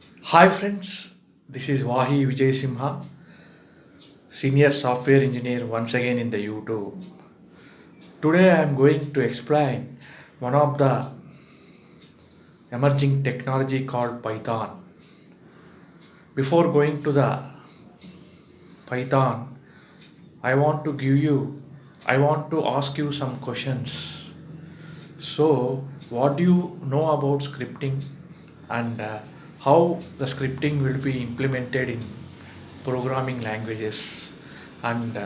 Hi friends, this is Vahi Vijay Simha, senior software engineer once again in the YouTube. Today I am going to explain one of the emerging technology called Python. Before going to the Python, I want to ask you some questions. So, what do you know about scripting and how the scripting will be implemented in programming languages and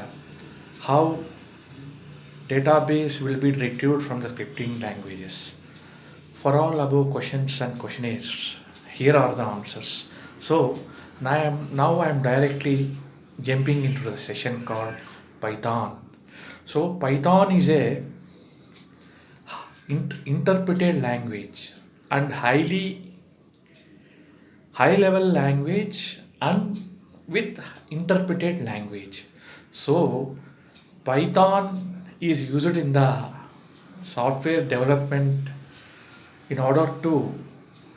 how database will be retrieved from the scripting languages? For all above questions and questionnaires, here are the answers. So now I am directly jumping into the session called Python. So Python is a interpreted language and high level language and with interpreted language. So Python is used in the software development in order to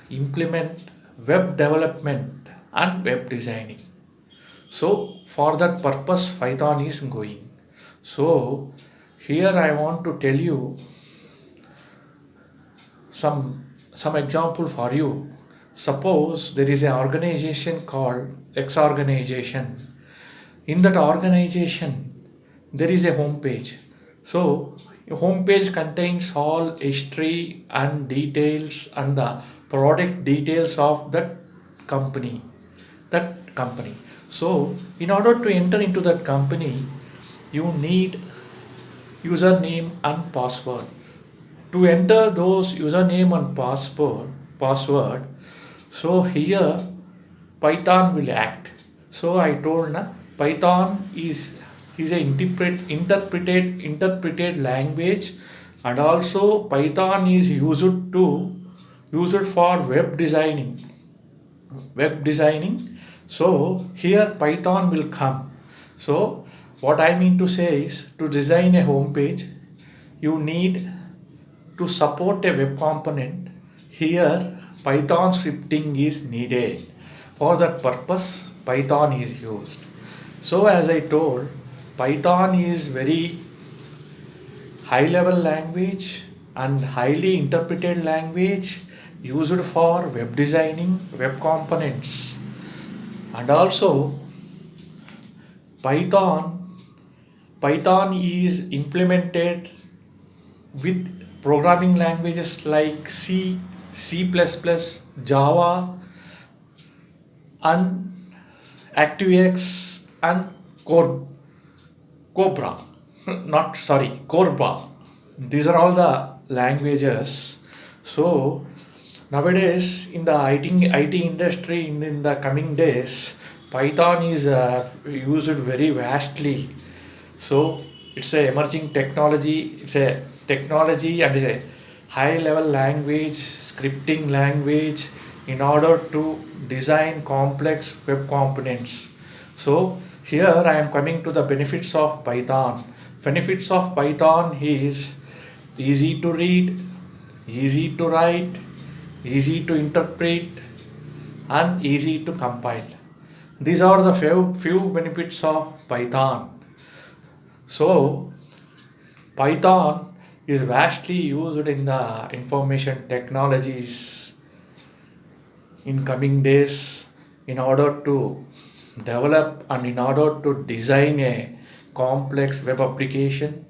implement web development and web designing. So for that purpose Python is going. So here I want to tell you some example for you. Suppose there is an organization called X organization. In that organization, there is a home page. So a home page contains all history and details and the product details of company. That company. So in order to enter into that company, you need username and password. To enter those username and password, so here Python will act. So I told na Python is a interpreted language, and also Python is used for web designing. So here Python will come. So what I mean to say is, to design a home page you need to support a web component. Here Python scripting is needed. For that purpose Python is used. So as I told, Python is very high level language and highly interpreted language used for web designing web components. And also Python Python is implemented with programming languages like C, C++, Java, and ActiveX and Cobra. Not sorry, Corba. These are all the languages. So nowadays in the IT industry in the coming days, Python is used very vastly. So it's a emerging technology. It's a technology and a high level language, scripting language in order to design complex web components. So here I am coming to the benefits of Python. Benefits of Python is easy to read, easy to write, easy to interpret, and easy to compile. These are the few benefits of Python. So Python is vastly used in the information technologies in coming days in order to develop and in order to design a complex web application.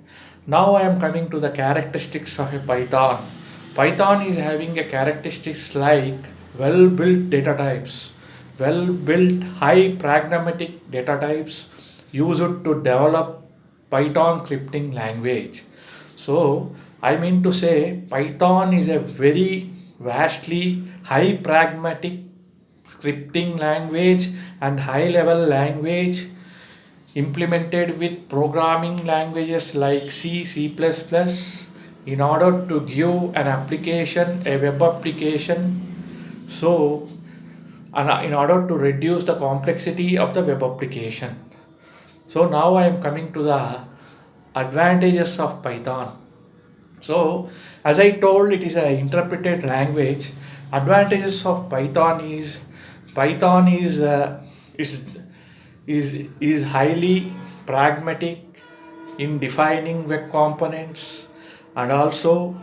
Now I am coming to the characteristics of a Python. Python is having a characteristics like well-built data types, well-built high pragmatic data types used to develop Python scripting language. So I mean to say Python is a very vastly high pragmatic scripting language and high level language implemented with programming languages like C, C++ in order to give an application, a web application. So in order to reduce the complexity of the web application. So now I am coming to the advantages of Python. So as I told, it is an interpreted language. Advantages of Python is Python is is highly pragmatic in defining web components and also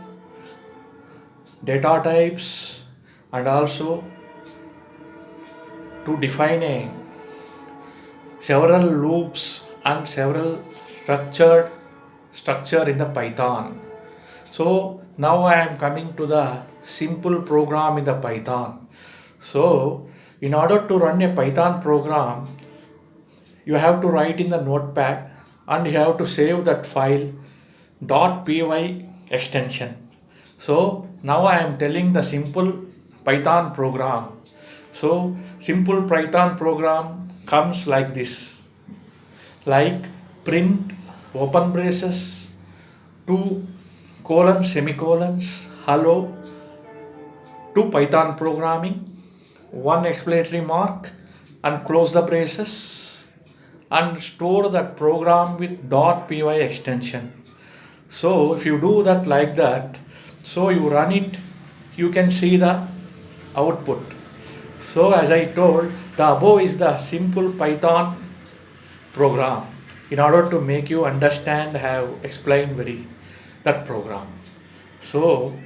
data types and also to define several loops and several structure in the Python. So now I am coming to the simple program in the Python. So in order to run a Python program, you have to write in the notepad and you have to save that file .py extension. So now I am telling the simple Python program. So simple Python program comes like this, like print open braces, two colon semicolons, hello to Python programming, one explanatory mark and close the braces and store that program with .py extension. So if you do that like that, so you run it, you can see the output. So as I told, the above is the simple Python program. In order to make you understand, I have explained very that program. So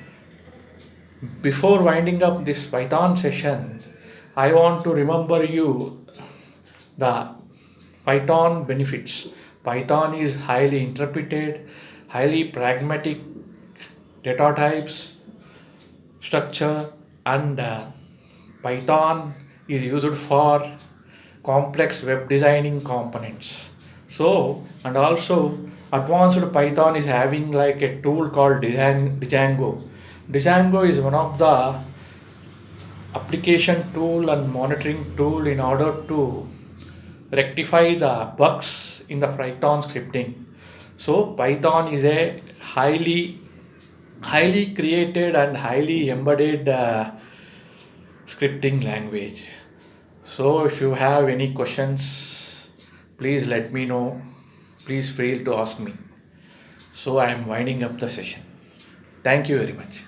before winding up this Python session, I want to remember you the Python benefits. Python is highly interpreted, highly pragmatic data types, structure, and Python is used for complex web designing components. So, and also advanced Python is having like a tool called Django. Django is one of the application tool and monitoring tool in order to rectify the bugs in the Python scripting. So Python is a highly created and highly embedded scripting language. So if you have any questions, please let me know. Please feel to ask me. So I am winding up the session. Thank you very much.